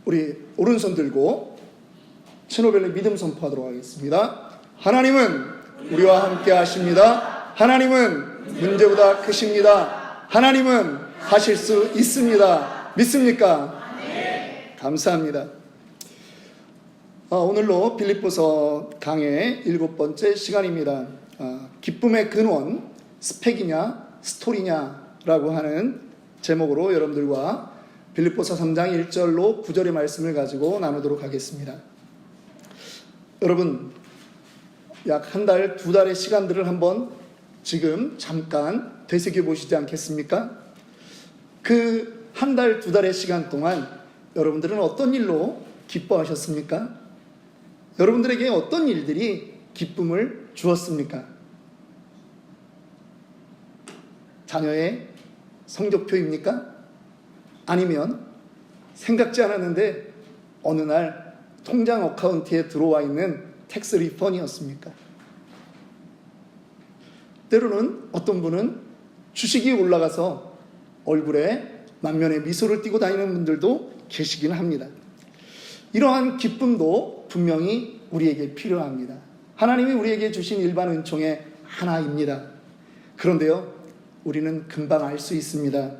우리 오른손 들고 신호벨의 믿음 선포하도록 하겠습니다. 하나님은 우리와 함께 하십니다. 하나님은 문제보다 크십니다. 하나님은 하실 수 있습니다. 믿습니까? 네. 감사합니다. 오늘로 빌립보서 강의 7번째 시간입니다. 기쁨의 근원, 스펙이냐 스토리냐라고 하는 제목으로 여러분들과 빌립보서 3장 1절로 9절의 말씀을 가지고 나누도록 하겠습니다. 여러분, 약 한 달, 두 달의 시간들을 한번 지금 잠깐 되새겨 보시지 않겠습니까? 그 한 달, 두 달의 시간 동안 여러분들은 어떤 일로 기뻐하셨습니까? 여러분들에게 어떤 일들이 기쁨을 주었습니까? 자녀의 성적표입니까? 아니면 생각지 않았는데 어느 날 통장 어카운트에 들어와 있는 텍스 리펀이었습니까? 때로는 어떤 분은 주식이 올라가서 얼굴에 만면에 미소를 띠고 다니는 분들도 계시긴 합니다. 이러한 기쁨도 분명히 우리에게 필요합니다. 하나님이 우리에게 주신 일반 은총의 하나입니다. 그런데요, 우리는 금방 알 수 있습니다.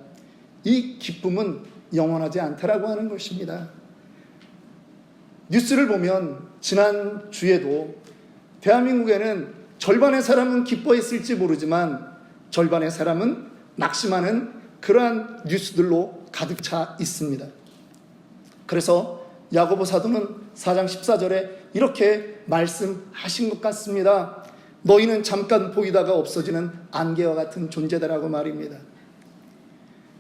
이 기쁨은 영원하지 않다라고 하는 것입니다. 뉴스를 보면 지난 주에도 대한민국에는 절반의 사람은 기뻐했을지 모르지만 절반의 사람은 낙심하는 그러한 뉴스들로 가득 차 있습니다. 그래서 야고보 사도는 4장 14절에 이렇게 말씀하신 것 같습니다. 너희는 잠깐 보이다가 없어지는 안개와 같은 존재다라고 말입니다.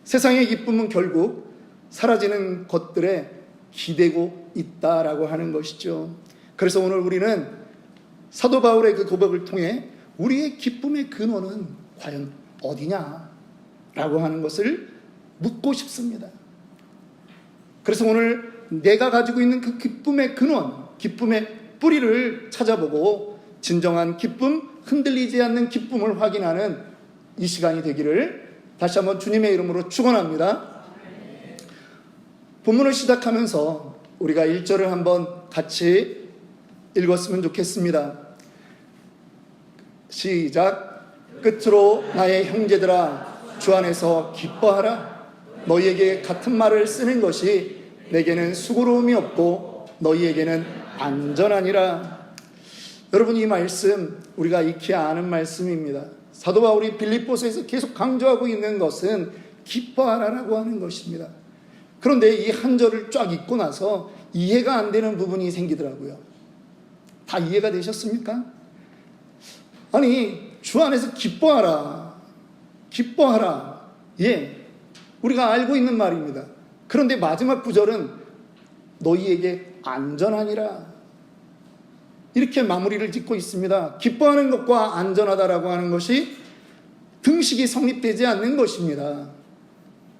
세상의 기쁨은 결국 사라지는 것들에 기대고 있다라고 하는 것이죠. 그래서 오늘 우리는 사도 바울의 그 고백을 통해 우리의 기쁨의 근원은 과연 어디냐라고 하는 것을 묻고 싶습니다. 그래서 오늘 내가 가지고 있는 그 기쁨의 근원, 기쁨의 뿌리를 찾아보고 진정한 기쁨, 흔들리지 않는 기쁨을 확인하는 이 시간이 되기를 다시 한번 주님의 이름으로 축원합니다. 본문을 시작하면서 우리가 1절을 한번 같이 읽었으면 좋겠습니다. 시작. 끝으로 나의 형제들아 주 안에서 기뻐하라. 너희에게 같은 말을 쓰는 것이 내게는 수고로움이 없고 너희에게는 안전하니라. 여러분, 이 말씀 우리가 익히 아는 말씀입니다. 사도 바울이 빌립보서에서 계속 강조하고 있는 것은 기뻐하라라고 하는 것입니다. 그런데 이 한 절을 쫙 읽고 나서 이해가 안 되는 부분이 생기더라고요. 다 이해가 되셨습니까? 아니, 주 안에서 기뻐하라, 기뻐하라. 예, 우리가 알고 있는 말입니다. 그런데 마지막 구절은 너희에게 안전하니라, 이렇게 마무리를 짓고 있습니다. 기뻐하는 것과 안전하다라고 하는 것이 등식이 성립되지 않는 것입니다.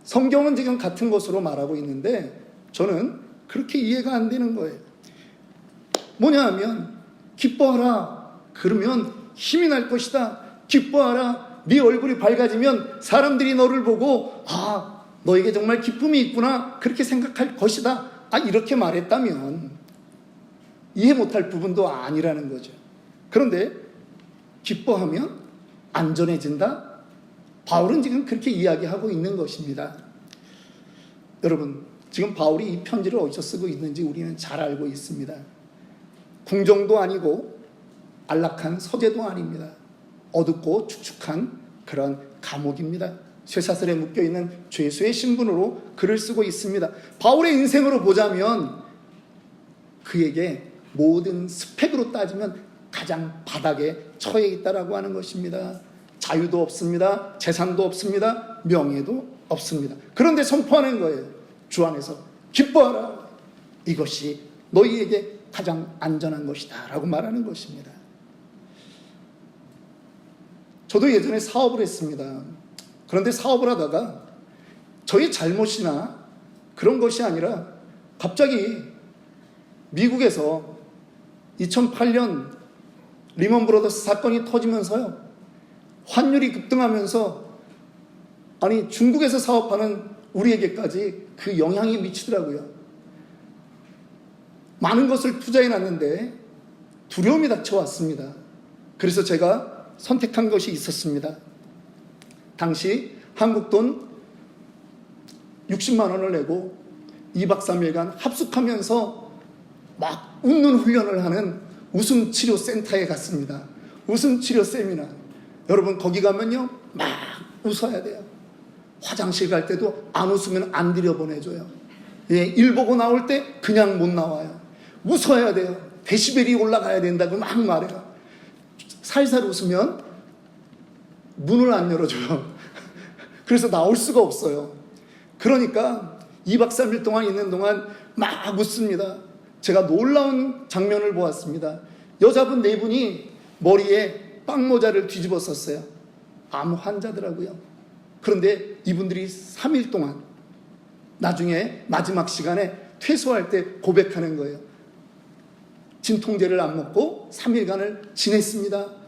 성경은 지금 같은 것으로 말하고 있는데 저는 그렇게 이해가 안 되는 거예요. 뭐냐 하면 기뻐하라 그러면 힘이 날 것이다. 기뻐하라, 네 얼굴이 밝아지면 사람들이 너를 보고 아, 너에게 정말 기쁨이 있구나 그렇게 생각할 것이다. 이렇게 말했다면 이해 못할 부분도 아니라는 거죠. 그런데 기뻐하면 안전해진다? 바울은 지금 그렇게 이야기하고 있는 것입니다. 여러분, 지금 바울이 이 편지를 어디서 쓰고 있는지 우리는 잘 알고 있습니다. 궁정도 아니고 안락한 서재도 아닙니다. 어둡고 축축한 그런 감옥입니다. 쇠사슬에 묶여있는 죄수의 신분으로 글을 쓰고 있습니다. 바울의 인생으로 보자면 그에게 모든 스펙으로 따지면 가장 바닥에 처해 있다라고 하는 것입니다. 자유도 없습니다. 재산도 없습니다. 명예도 없습니다. 그런데 선포하는 거예요. 주 안에서 기뻐하라. 이것이 너희에게 가장 안전한 것이다 라고 말하는 것입니다. 저도 예전에 사업을 했습니다. 그런데 사업을 하다가 저의 잘못이나 그런 것이 아니라 갑자기 미국에서 2008년 리먼 브러더스 사건이 터지면서요, 환율이 급등하면서 중국에서 사업하는 우리에게까지 그 영향이 미치더라고요. 많은 것을 투자해 놨는데 두려움이 닥쳐왔습니다. 그래서 제가 선택한 것이 있었습니다. 당시 한국 돈 60만 원을 내고 2박 3일간 합숙하면서 막 웃는 훈련을 하는 웃음치료센터에 갔습니다. 웃음치료 세미나. 여러분 거기 가면요 막 웃어야 돼요. 화장실 갈 때도 안 웃으면 안 들여보내줘요. 예, 일 보고 나올 때 그냥 못 나와요. 웃어야 돼요. 데시벨이 올라가야 된다고 막 말해요. 살살 웃으면 문을 안 열어줘요. 그래서 나올 수가 없어요. 그러니까 2박 3일 동안 있는 동안 막 웃습니다. 제가 놀라운 장면을 보았습니다. 여자분 4분이 머리에 빵모자를 뒤집어 썼어요. 암 환자더라고요. 그런데 이분들이 3일 동안 나중에 마지막 시간에 퇴소할 때 고백하는 거예요. 진통제를 안 먹고 3일간을 지냈습니다.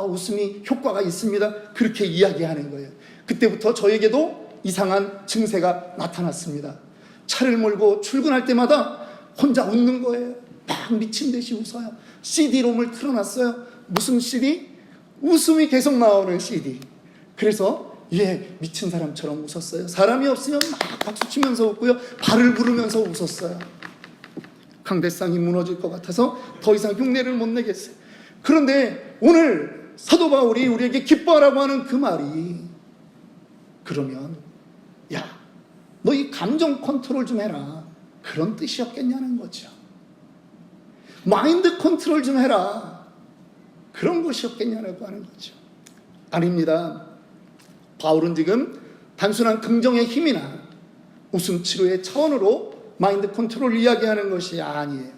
웃음이 효과가 있습니다. 그렇게 이야기하는 거예요. 그때부터 저에게도 이상한 증세가 나타났습니다. 차를 몰고 출근할 때마다 혼자 웃는 거예요. 막 미친 듯이 웃어요. CD롬을 틀어놨어요. 무슨 CD? 웃음이 계속 나오는 CD. 그래서 미친 사람처럼 웃었어요. 사람이 없으면 막 박수치면서 웃고요. 발을 부르면서 웃었어요. 강대상이 무너질 것 같아서 더 이상 흉내를 못 내겠어요. 그런데 오늘 사도 바울이 우리에게 기뻐하라고 하는 그 말이, 그러면 너 이 감정 컨트롤 좀 해라, 그런 뜻이었겠냐는 거죠. 마인드 컨트롤 좀 해라, 그런 것이었겠냐고 하는 거죠. 아닙니다. 바울은 지금 단순한 긍정의 힘이나 웃음 치료의 차원으로 마인드 컨트롤을 이야기하는 것이 아니에요.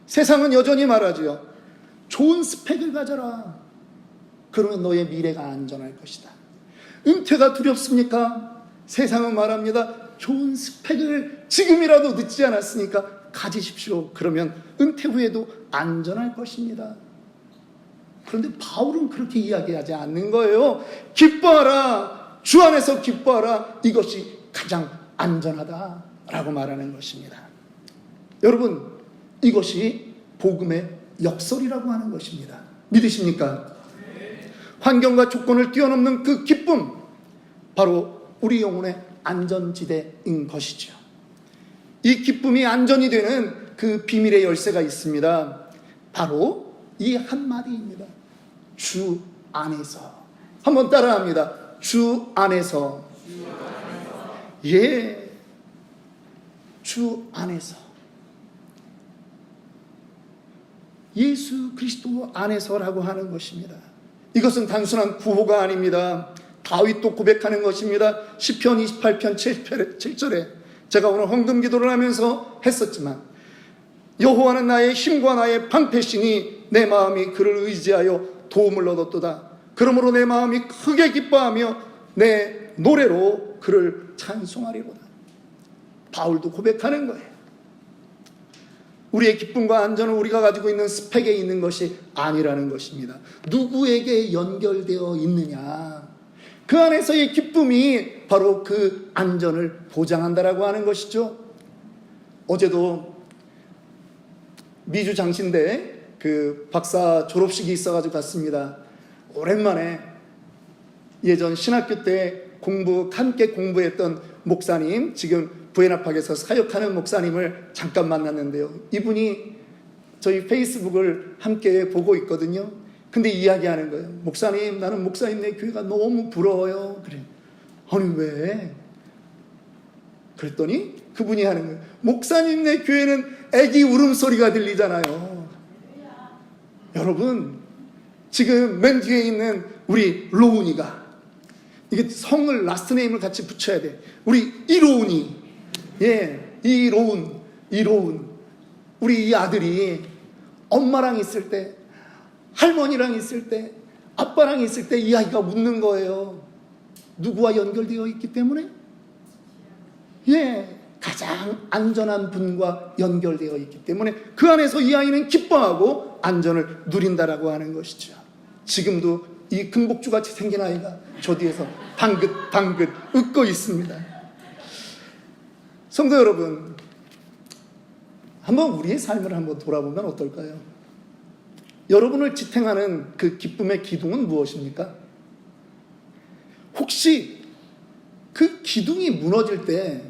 세상은 여전히 말하죠. 좋은 스펙을 가져라. 그러면 너의 미래가 안전할 것이다. 은퇴가 두렵습니까? 세상은 말합니다. 좋은 스펙을 지금이라도 늦지 않았으니까 가지십시오. 그러면 은퇴 후에도 안전할 것입니다. 그런데 바울은 그렇게 이야기하지 않는 거예요. 기뻐하라. 주 안에서 기뻐하라. 이것이 가장 안전하다라고 말하는 것입니다. 여러분, 이것이 복음의 역설이라고 하는 것입니다. 믿으십니까? 환경과 조건을 뛰어넘는 그 기쁨, 바로 우리 영혼의 안전지대인 것이죠. 이 기쁨이 안전이 되는 그 비밀의 열쇠가 있습니다. 바로 이 한마디입니다. 주 안에서. 한번 따라합니다. 주 안에서. 주 안에서. 예수 그리스도 안에서라고 하는 것입니다. 이것은 단순한 구호가 아닙니다. 다윗도 고백하는 것입니다. 시편 28편 7절에 제가 오늘 헌금 기도를 하면서 했었지만, 여호와는 나의 힘과 나의 방패시니 내 마음이 그를 의지하여 도움을 얻었도다. 그러므로 내 마음이 크게 기뻐하며 내 노래로 그를 찬송하리로다. 바울도 고백하는 거예요. 우리의 기쁨과 안전은 우리가 가지고 있는 스펙에 있는 것이 아니라는 것입니다. 누구에게 연결되어 있느냐, 그 안에서의 기쁨이 바로 그 안전을 보장한다라고 하는 것이죠. 어제도 미주 장신대 그 박사 졸업식이 있어가지고 갔습니다. 오랜만에 예전 신학교 때 함께 공부했던 목사님, 지금 부에나팍에서 사역하는 목사님을 잠깐 만났는데요. 이분이 저희 페이스북을 함께 보고 있거든요. 근데 이야기하는 거예요. 목사님, 나는 목사님네 교회가 너무 부러워요. 그래. 아니 왜? 그랬더니 그분이 하는 거예요. 목사님네 교회는 애기 울음소리가 들리잖아요. 여러분, 지금 맨 뒤에 있는 우리 로운이가, 이게 성을 라스트 네임을 같이 붙여야 돼. 우리 이로운이, 이로운 우리 이 아들이 엄마랑 있을 때, 할머니랑 있을 때, 아빠랑 있을 때 이 아이가 웃는 거예요. 누구와 연결되어 있기 때문에? 가장 안전한 분과 연결되어 있기 때문에 그 안에서 이 아이는 기뻐하고 안전을 누린다라고 하는 것이죠. 지금도 이 금복주같이 생긴 아이가 저 뒤에서 방긋방긋 웃고 있습니다. 성도 여러분, 한번 우리의 삶을 한번 돌아보면 어떨까요? 여러분을 지탱하는 그 기쁨의 기둥은 무엇입니까? 혹시 그 기둥이 무너질 때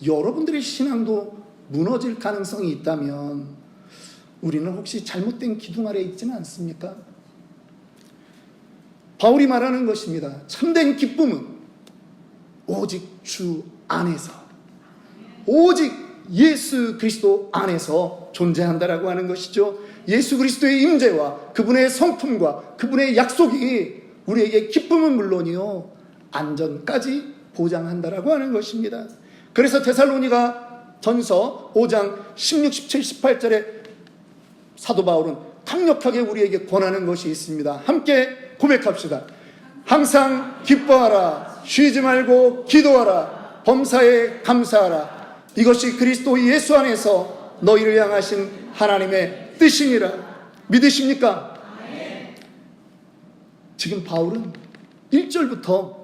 여러분들의 신앙도 무너질 가능성이 있다면 우리는 혹시 잘못된 기둥 아래 있지는 않습니까? 바울이 말하는 것입니다. 참된 기쁨은 오직 주 안에서, 오직 예수 그리스도 안에서 존재한다라고 하는 것이죠. 예수 그리스도의 임재와 그분의 성품과 그분의 약속이 우리에게 기쁨은 물론이요 안전까지 보장한다라고 하는 것입니다. 그래서 데살로니가 전서 5장 16, 17, 18절에 사도 바울은 강력하게 우리에게 권하는 것이 있습니다. 함께 고백합시다. 항상 기뻐하라, 쉬지 말고 기도하라, 범사에 감사하라. 이것이 그리스도 예수 안에서 너희를 향하신 하나님의 뜻이니라. 믿으십니까? 지금 바울은 1절부터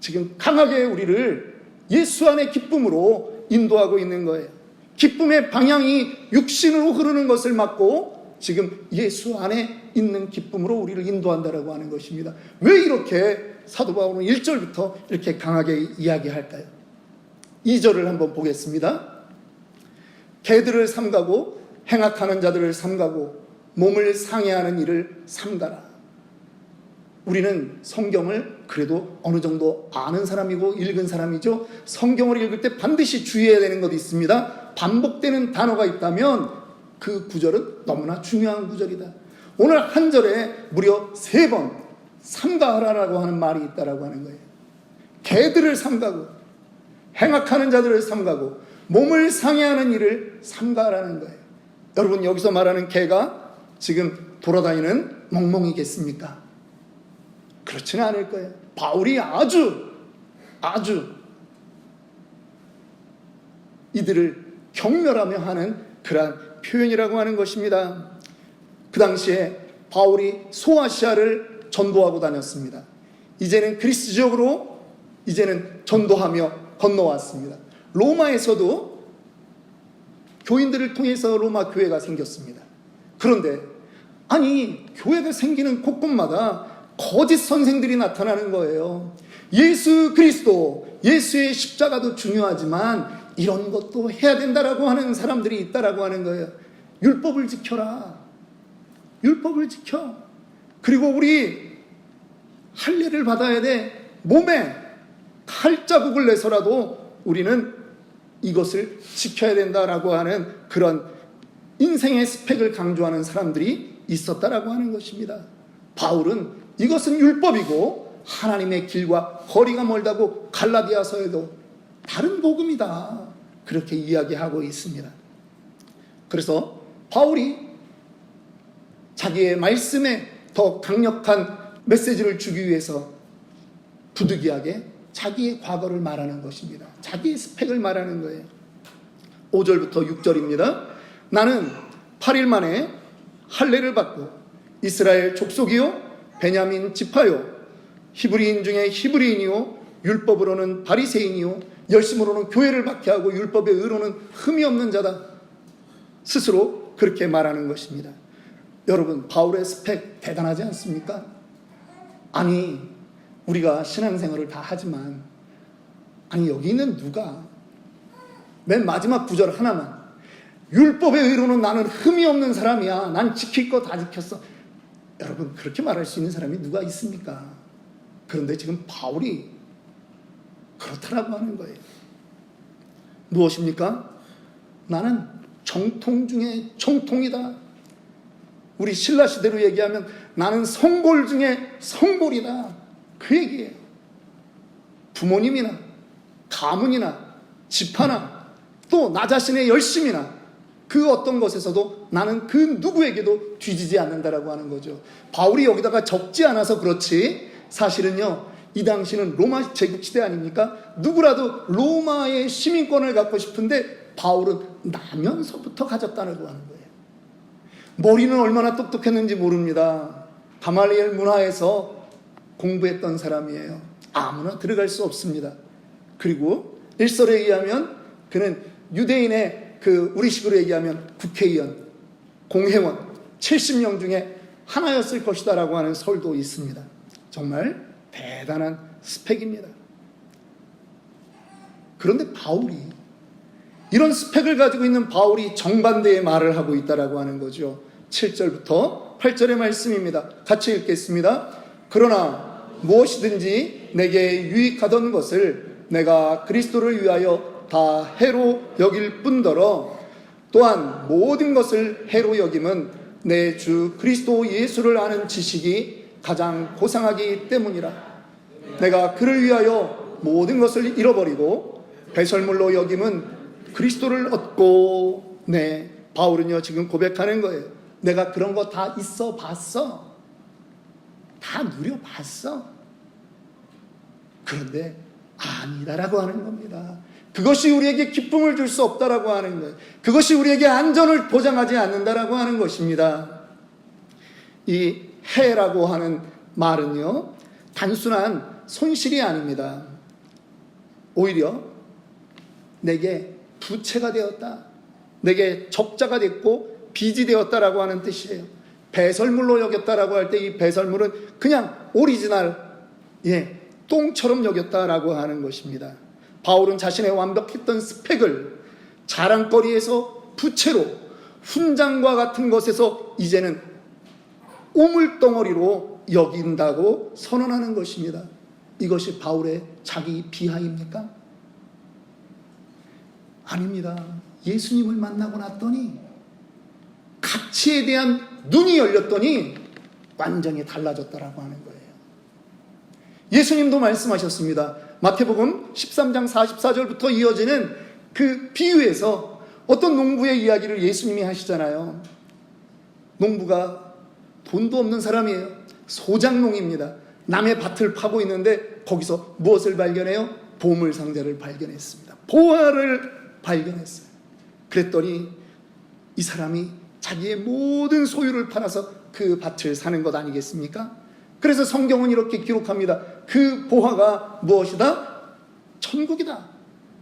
지금 강하게 우리를 예수 안의 기쁨으로 인도하고 있는 거예요. 기쁨의 방향이 육신으로 흐르는 것을 막고 지금 예수 안에 있는 기쁨으로 우리를 인도한다라고 하는 것입니다. 왜 이렇게 사도 바울은 1절부터 이렇게 강하게 이야기할까요? 2절을 한번 보겠습니다. 개들을 삼가고 행악하는 자들을 삼가고 몸을 상해하는 일을 삼가라. 우리는 성경을 그래도 어느 정도 아는 사람이고 읽은 사람이죠. 성경을 읽을 때 반드시 주의해야 되는 것이 있습니다. 반복되는 단어가 있다면 그 구절은 너무나 중요한 구절이다. 오늘 한 절에 무려 3번 삼가하라라고 하는 말이 있다라고 하는 거예요. 개들을 삼가고 행악하는 자들을 삼가고 몸을 상해하는 일을 삼가하라는 거예요. 여러분, 여기서 말하는 개가 지금 돌아다니는 멍멍이겠습니까? 그렇지는 않을 거예요. 바울이 아주 이들을 경멸하며 하는 그러한 표현이라고 하는 것입니다. 그 당시에 바울이 소아시아를 전도하고 다녔습니다. 이제는 그리스 지역으로 이제는 전도하며 건너왔습니다. 로마에서도 교인들을 통해서 로마 교회가 생겼습니다. 그런데 아니, 교회가 생기는 곳곳마다 거짓 선생들이 나타나는 거예요. 예수 그리스도, 예수의 십자가도 중요하지만 이런 것도 해야 된다라고 하는 사람들이 있다라고 하는 거예요. 율법을 지켜라. 율법을 지켜. 그리고 우리 할례를 받아야 돼. 몸에 칼자국을 내서라도 우리는 이것을 지켜야 된다라고 하는 그런 인생의 스펙을 강조하는 사람들이 있었다라고 하는 것입니다. 바울은 이것은 율법이고 하나님의 길과 거리가 멀다고 갈라디아서에도 다른 복음이다, 그렇게 이야기하고 있습니다. 그래서 바울이 자기의 말씀에 더 강력한 메시지를 주기 위해서 부득이하게 자기의 과거를 말하는 것입니다. 자기의 스펙을 말하는 거예요. 5절부터 6절입니다. 나는 8일 만에 할례를 받고 이스라엘 족속이요 베냐민 지파요 히브리인 중에 히브리인이요 율법으로는 바리새인이요 열심으로는 교회를 박해하고 율법의 의로는 흠이 없는 자다. 스스로 그렇게 말하는 것입니다. 여러분, 바울의 스펙 대단하지 않습니까? 아니, 우리가 신앙생활을 다 하지만 아니, 여기 있는 누가 맨 마지막 구절 하나만 율법의 의로는 나는 흠이 없는 사람이야, 난 지킬 거 다 지켰어, 여러분, 그렇게 말할 수 있는 사람이 누가 있습니까? 그런데 지금 바울이 그렇다라고 하는 거예요. 무엇입니까? 나는 정통 중에 정통이다. 우리 신라 시대로 얘기하면 나는 성골 중에 성골이다, 그 얘기예요. 부모님이나 가문이나 집하나 또 나 자신의 열심이나 그 어떤 것에서도 나는 그 누구에게도 뒤지지 않는다라고 하는 거죠. 바울이 여기다가 적지 않아서 그렇지 사실은요, 이 당시는 로마 제국시대 아닙니까? 누구라도 로마의 시민권을 갖고 싶은데 바울은 나면서부터 가졌다고 하는 거예요. 머리는 얼마나 똑똑했는지 모릅니다. 가말리엘 문화에서 공부했던 사람이에요. 아무나 들어갈 수 없습니다. 그리고 일설에 의하면 그는 유대인의 우리식으로 얘기하면 국회의원, 공회원 70명 중에 하나였을 것이다라고 하는 설도 있습니다. 정말 대단한 스펙입니다. 그런데 바울이, 이런 스펙을 가지고 있는 바울이 정반대의 말을 하고 있다라고 하는 거죠. 7절부터 8절의 말씀입니다. 같이 읽겠습니다. 그러나 무엇이든지 내게 유익하던 것을 내가 그리스도를 위하여 다 해로 여길 뿐더러 또한 모든 것을 해로 여김은 내 주 그리스도 예수를 아는 지식이 가장 고상하기 때문이라. 내가 그를 위하여 모든 것을 잃어버리고 배설물로 여김은 그리스도를 얻고. 네, 바울은요 지금 고백하는 거예요. 내가 그런 거 다 있어 봤어. 다 누려봤어. 그런데 아니다라고 하는 겁니다. 그것이 우리에게 기쁨을 줄 수 없다라고 하는 거예요. 그것이 우리에게 안전을 보장하지 않는다라고 하는 것입니다. 이 해라고 하는 말은요 단순한 손실이 아닙니다. 오히려 내게 부채가 되었다, 내게 적자가 됐고 빚이 되었다라고 하는 뜻이에요. 배설물로 여겼다라고 할 때 이 배설물은 그냥 오리지널 똥처럼 여겼다라고 하는 것입니다. 바울은 자신의 완벽했던 스펙을 자랑거리에서 부채로, 훈장과 같은 것에서 이제는 우물덩어리로 여긴다고 선언하는 것입니다. 이것이 바울의 자기 비하입니까? 아닙니다. 예수님을 만나고 났더니 가치에 대한 눈이 열렸더니 완전히 달라졌다라고 하는 거예요. 예수님도 말씀하셨습니다. 마태복음 13장 44절부터 이어지는 그 비유에서 어떤 농부의 이야기를 예수님이 하시잖아요. 농부가 돈도 없는 사람이에요. 소작농입니다. 남의 밭을 파고 있는데 거기서 무엇을 발견해요? 보물상자를 발견했습니다. 보화를 발견했어요. 그랬더니 이 사람이 자기의 모든 소유를 팔아서 그 밭을 사는 것 아니겠습니까? 그래서 성경은 이렇게 기록합니다. 그 보화가 무엇이다? 천국이다.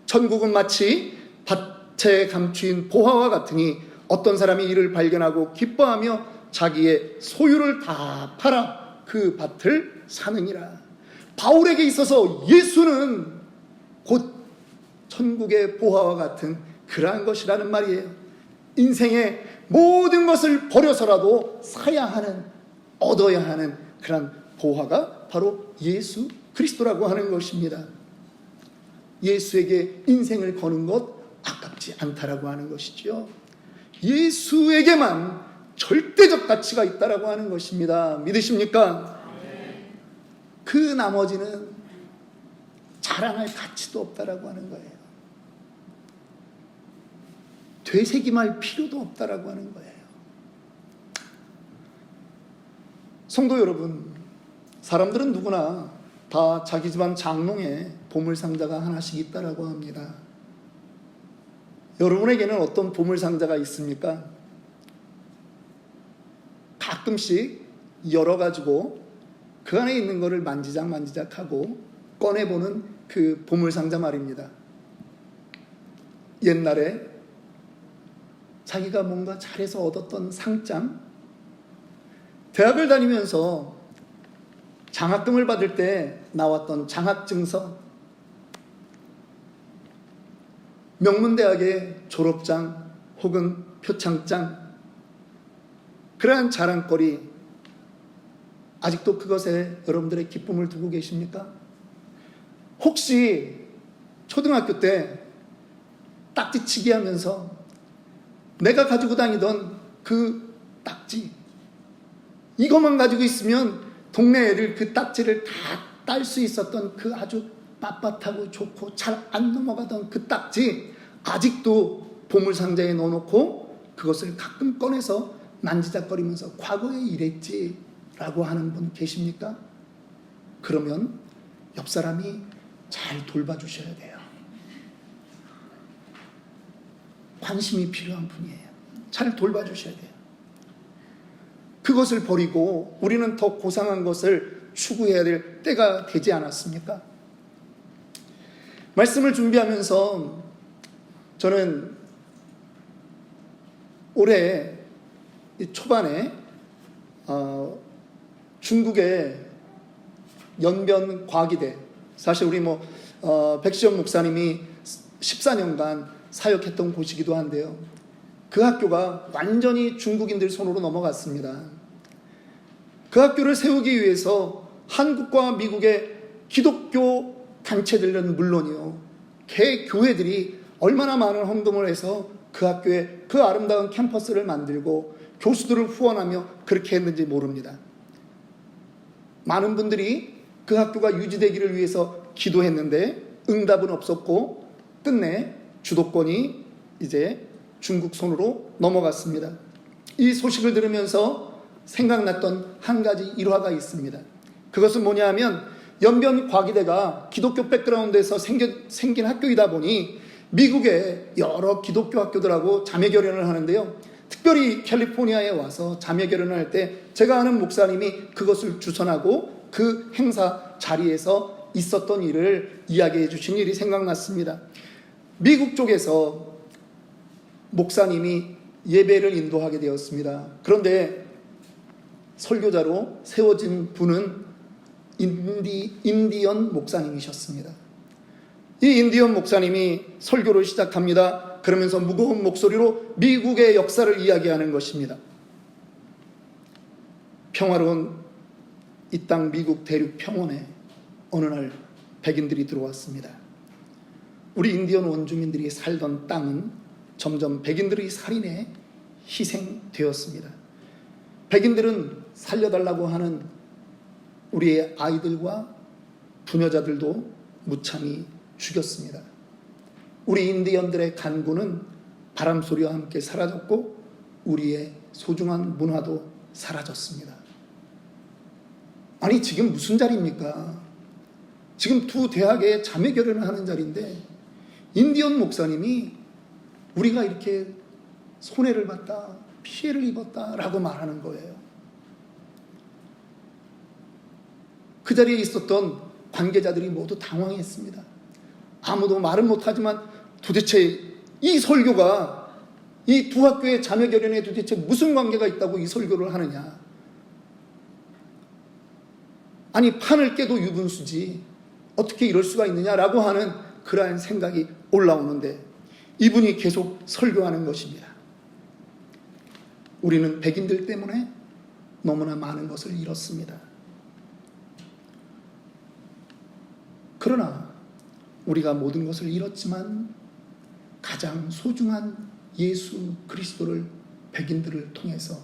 천국은 마치 밭에 감추인 보화와 같으니 어떤 사람이 이를 발견하고 기뻐하며 자기의 소유를 다 팔아 그 밭을 사느니라. 바울에게 있어서 예수는 곧 천국의 보화와 같은 그러한 것이라는 말이에요. 인생의 모든 것을 버려서라도 사야 하는, 얻어야 하는 그런 보화가 바로 예수 그리스도라고 하는 것입니다. 예수에게 인생을 거는 것 아깝지 않다라고 하는 것이죠. 예수에게만 절대적 가치가 있다라고 하는 것입니다. 믿으십니까? 그 나머지는 자랑할 가치도 없다라고 하는 거예요. 되새김할 필요도 없다라고 하는 거예요. 성도 여러분, 사람들은 누구나 다 자기 집안 장롱에 보물상자가 하나씩 있다라고 합니다. 여러분에게는 어떤 보물상자가 있습니까? 가끔씩 열어가지고 그 안에 있는 거를 만지작하고 꺼내보는 그 보물상자 말입니다. 옛날에 자기가 뭔가 잘해서 얻었던 상장, 대학을 다니면서 장학금을 받을 때 나왔던 장학증서, 명문대학의 졸업장 혹은 표창장, 그러한 자랑거리, 아직도 그것에 여러분들의 기쁨을 두고 계십니까? 혹시 초등학교 때 딱지치기 하면서 내가 가지고 다니던 그 딱지, 이것만 가지고 있으면 동네 애들 그 딱지를 다 딸 수 있었던 그 아주 빳빳하고 좋고 잘 안 넘어가던 그 딱지, 아직도 보물상자에 넣어놓고 그것을 가끔 꺼내서 만지작거리면서 과거에 이랬지 라고 하는 분 계십니까? 그러면 옆 사람이 잘 돌봐주셔야 돼요. 관심이 필요한 분이에요. 잘 돌봐주셔야 돼요. 그것을 버리고 우리는 더 고상한 것을 추구해야 될 때가 되지 않았습니까? 말씀을 준비하면서 저는 올해 초반에 중국의 연변과기대, 사실 우리 백시영 목사님이 14년간 사역했던 곳이기도 한데요, 그 학교가 완전히 중국인들 손으로 넘어갔습니다. 그 학교를 세우기 위해서 한국과 미국의 기독교 단체들은 물론이요, 개교회들이 얼마나 많은 헌금을 해서 그 학교에 그 아름다운 캠퍼스를 만들고 교수들을 후원하며 그렇게 했는지 모릅니다. 많은 분들이 그 학교가 유지되기를 위해서 기도했는데 응답은 없었고 끝내 주도권이 이제 중국 손으로 넘어갔습니다. 이 소식을 들으면서 생각났던 한 가지 일화가 있습니다. 그것은 뭐냐 하면, 연변과기대가 기독교 백그라운드에서 생긴 학교이다 보니 미국의 여러 기독교 학교들하고 자매결연을 하는데요, 특별히 캘리포니아에 와서 자매결연을 할 때 제가 아는 목사님이 그것을 주선하고 그 행사 자리에서 있었던 일을 이야기해 주신 일이 생각났습니다. 미국 쪽에서 목사님이 예배를 인도하게 되었습니다. 그런데 설교자로 세워진 분은 인디언 목사님이셨습니다. 이 인디언 목사님이 설교를 시작합니다. 그러면서 무거운 목소리로 미국의 역사를 이야기하는 것입니다. 평화로운 이 땅 미국 대륙 평원에 어느 날 백인들이 들어왔습니다. 우리 인디언 원주민들이 살던 땅은 점점 백인들의 살인에 희생되었습니다. 백인들은 살려달라고 하는 우리의 아이들과 부녀자들도 무참히 죽였습니다. 우리 인디언들의 간구는 바람소리와 함께 사라졌고 우리의 소중한 문화도 사라졌습니다. 아니, 지금 무슨 자리입니까? 지금 두 대학의 자매결연을 하는 자리인데 인디언 목사님이 우리가 이렇게 손해를 봤다, 피해를 입었다라고 말하는 거예요. 그 자리에 있었던 관계자들이 모두 당황했습니다. 아무도 말은 못하지만 도대체 이 설교가 이 두 학교의 자매결연에 도대체 무슨 관계가 있다고 이 설교를 하느냐. 아니, 판을 깨도 유분수지 어떻게 이럴 수가 있느냐라고 하는 그러한 생각이 올라오는데 이분이 계속 설교하는 것입니다. 우리는 백인들 때문에 너무나 많은 것을 잃었습니다. 그러나 우리가 모든 것을 잃었지만 가장 소중한 예수 그리스도를 백인들을 통해서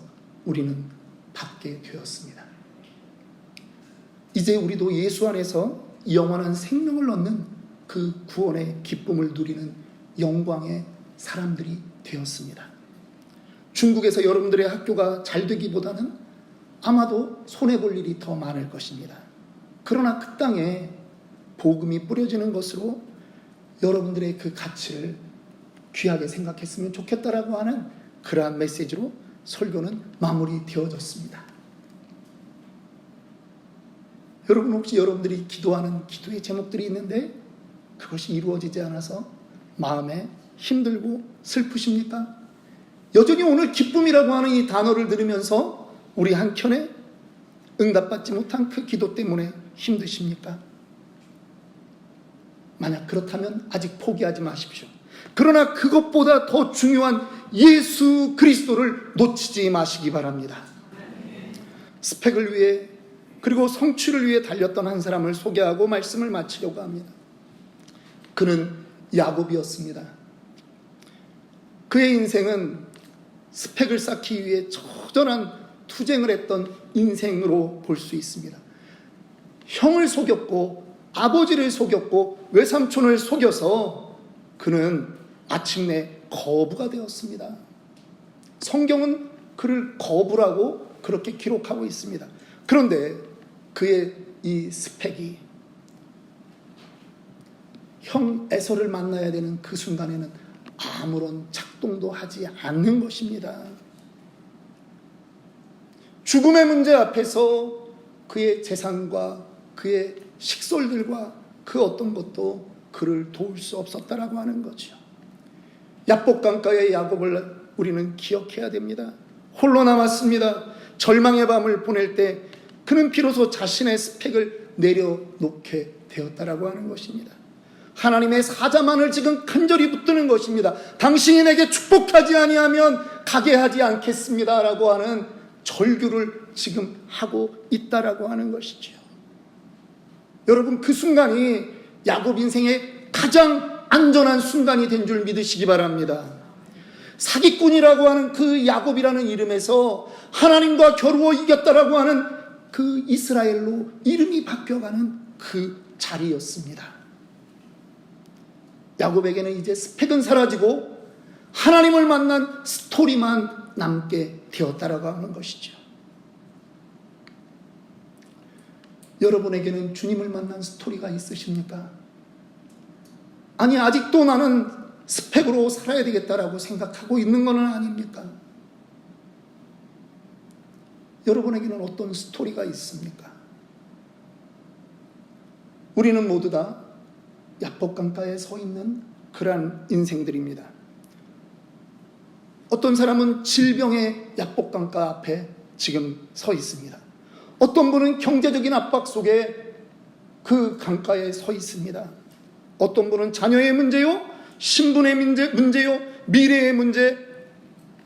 우리는 받게 되었습니다. 이제 우리도 예수 안에서 영원한 생명을 얻는 그 구원의 기쁨을 누리는 영광의 사람들이 되었습니다. 중국에서 여러분들의 학교가 잘 되기보다는 아마도 손해볼 일이 더 많을 것입니다. 그러나 그 땅에 복음이 뿌려지는 것으로 여러분들의 그 가치를 귀하게 생각했으면 좋겠다라고 하는 그러한 메시지로 설교는 마무리되어졌습니다. 여러분, 혹시 여러분들이 기도하는 기도의 제목들이 있는데 그것이 이루어지지 않아서 마음에 힘들고 슬프십니까? 여전히 오늘 기쁨이라고 하는 이 단어를 들으면서 우리 한켠에 응답받지 못한 그 기도 때문에 힘드십니까? 만약 그렇다면 아직 포기하지 마십시오. 그러나 그것보다 더 중요한 예수 그리스도를 놓치지 마시기 바랍니다. 스펙을 위해 그리고 성취를 위해 달렸던 한 사람을 소개하고 말씀을 마치려고 합니다. 그는 야곱이었습니다. 그의 인생은 스펙을 쌓기 위해 처절한 투쟁을 했던 인생으로 볼 수 있습니다. 형을 속였고 아버지를 속였고 외삼촌을 속여서 그는 마침내 거부가 되었습니다. 성경은 그를 거부라고 그렇게 기록하고 있습니다. 그런데 그의 이 스펙이 형 에서를 만나야 되는 그 순간에는 아무런 작동도 하지 않는 것입니다. 죽음의 문제 앞에서 그의 재산과 그의 식솔들과 그 어떤 것도 그를 도울 수 없었다라고 하는 거죠. 야복강가에 야곱을 우리는 기억해야 됩니다. 홀로 남았습니다. 절망의 밤을 보낼 때 그는 비로소 자신의 스펙을 내려놓게 되었다라고 하는 것입니다. 하나님의 사자만을 지금 간절히 붙드는 것입니다. 당신이 내게 축복하지 아니하면 가게 하지 않겠습니다 라고 하는 절규를 지금 하고 있다라고 하는 것이죠. 여러분, 그 순간이 야곱 인생의 가장 안전한 순간이 된 줄 믿으시기 바랍니다. 사기꾼이라고 하는 그 야곱이라는 이름에서 하나님과 겨루어 이겼다라고 하는 그 이스라엘로 이름이 바뀌어가는 그 자리였습니다. 야곱에게는 이제 스펙은 사라지고 하나님을 만난 스토리만 남게 되었다라고 하는 것이죠. 여러분에게는 주님을 만난 스토리가 있으십니까? 아니, 아직도 나는 스펙으로 살아야 되겠다라고 생각하고 있는 것은 아닙니까? 여러분에게는 어떤 스토리가 있습니까? 우리는 모두 다 야복강가에 서 있는 그러한 인생들입니다. 어떤 사람은 질병의 야복강가 앞에 지금 서 있습니다. 어떤 분은 경제적인 압박 속에 그 강가에 서 있습니다. 어떤 분은 자녀의 문제요, 신분의 문제요, 미래의 문제,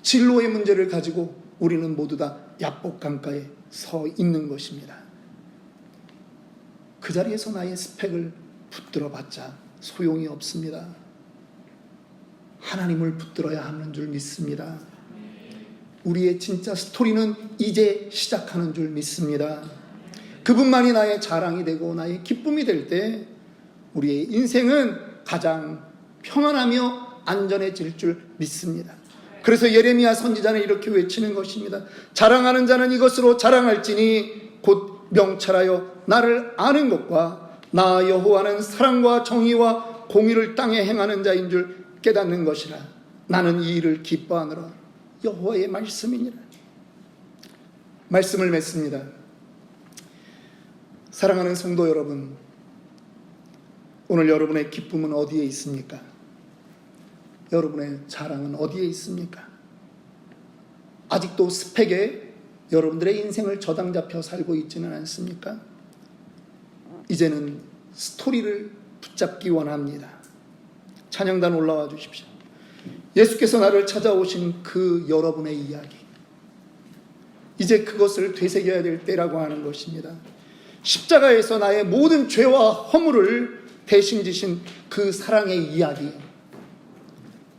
진로의 문제를 가지고 우리는 모두 다 야복강가에 서 있는 것입니다. 그 자리에서 나의 스펙을 붙들어봤자 소용이 없습니다. 하나님을 붙들어야 하는 줄 믿습니다. 우리의 진짜 스토리는 이제 시작하는 줄 믿습니다. 그분만이 나의 자랑이 되고 나의 기쁨이 될 때 우리의 인생은 가장 평안하며 안전해질 줄 믿습니다. 그래서 예레미야 선지자는 이렇게 외치는 것입니다. 자랑하는 자는 이것으로 자랑할지니 곧 명철하여 나를 아는 것과 나 여호와는 사랑과 정의와 공의를 땅에 행하는 자인 줄 깨닫는 것이라. 나는 이 일을 기뻐하노라. 여호와의 말씀이니라. 말씀을 맺습니다. 사랑하는 성도 여러분, 오늘 여러분의 기쁨은 어디에 있습니까? 여러분의 자랑은 어디에 있습니까? 아직도 스펙에 여러분들의 인생을 저당 잡혀 살고 있지는 않습니까? 이제는 스토리를 붙잡기 원합니다. 찬양단 올라와 주십시오. 예수께서 나를 찾아오신 그 여러분의 이야기, 이제 그것을 되새겨야 될 때라고 하는 것입니다. 십자가에서 나의 모든 죄와 허물을 대신 지신 그 사랑의 이야기,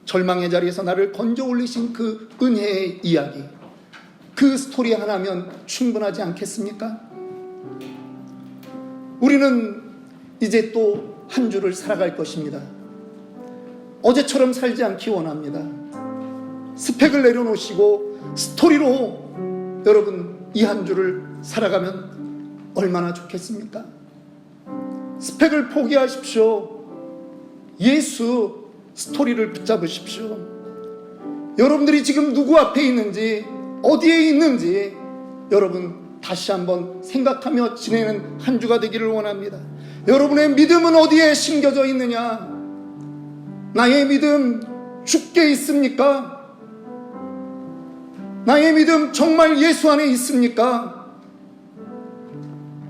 절망의 자리에서 나를 건져 올리신 그 은혜의 이야기, 그 스토리 하나면 충분하지 않겠습니까? 우리는 이제 또 한 주를 살아갈 것입니다. 어제처럼 살지 않기 원합니다. 스펙을 내려놓으시고 스토리로 여러분 이 한 주를 살아가면 얼마나 좋겠습니까? 스펙을 포기하십시오. 예수 스토리를 붙잡으십시오. 여러분들이 지금 누구 앞에 있는지, 어디에 있는지 여러분 다시 한번 생각하며 지내는 한 주가 되기를 원합니다. 여러분의 믿음은 어디에 심겨져 있느냐? 나의 믿음 주께 있습니까? 나의 믿음 정말 예수 안에 있습니까?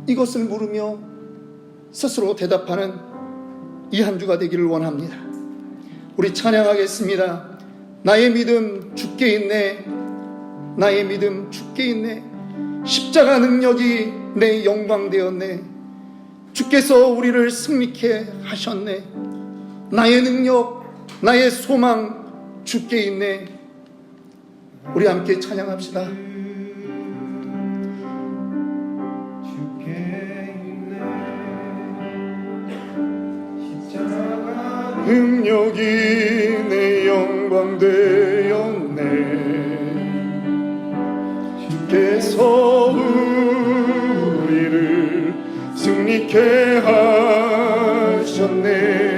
이것을 물으며 스스로 대답하는 이 한 주가 되기를 원합니다. 우리 찬양하겠습니다. 나의 믿음 주께 있네. 나의 믿음 주께 있네. 십자가 능력이 내 영광 되었네. 주께서 우리를 승리케 하셨네. 나의 능력, 나의 소망 주께 있네. 우리 함께 찬양합시다. 능력이 내 영광 되었네. 주께서 우리를 승리케 하셨네.